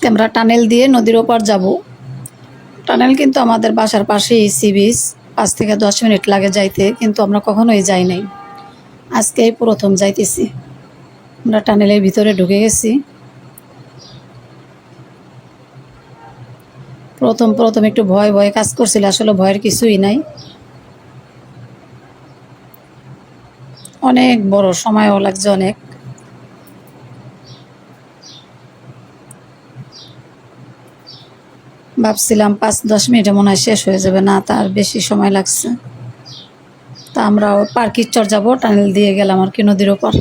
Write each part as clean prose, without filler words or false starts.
আজকে আমরা টানেল দিয়ে নদীর ওপার যাব। টানেল কিন্তু আমাদের বাসার পাশেই, সি বিচ, 5 থেকে 10 মিনিট লাগে যাইতে, কিন্তু আমরা কখনোই যাই নাই। আজকে এই প্রথম যাইতেছি। আমরা টানেলের ভিতরে ঢুকে গেছি। প্রথম একটু ভয় ভয় কাজ করছিল, আসলে ভয়ের কিছুই নাই। অনেক বড়, সময়ও লাগছে অনেক। ভাবছিলাম 5-10 মিনিটে মনে হয় শেষ হয়ে যাবে, না তার বেশি সময় লাগছে। তা আমরা পার্কিচর যাব, টানেল দিয়ে গেলাম আর কি নদীর ওপর।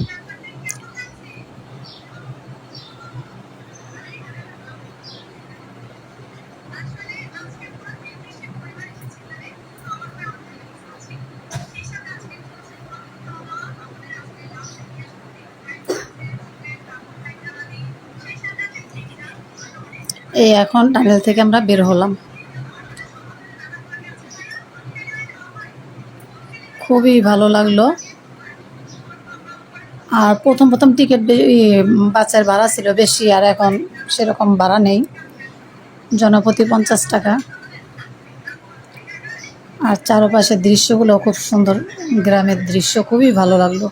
এই এখন টানেল থেকে আমরা বের হলাম। খুবই ভালো লাগলো। আর প্রথম টিকিট বাসের ভাড়া ছিল বেশি, আর এখন সেরকম ভাড়া নেই, জনপ্রতি 50 টাকা। আর চারপাশের দৃশ্যগুলো খুব সুন্দর, গ্রামের দৃশ্য খুবই ভালো লাগলো।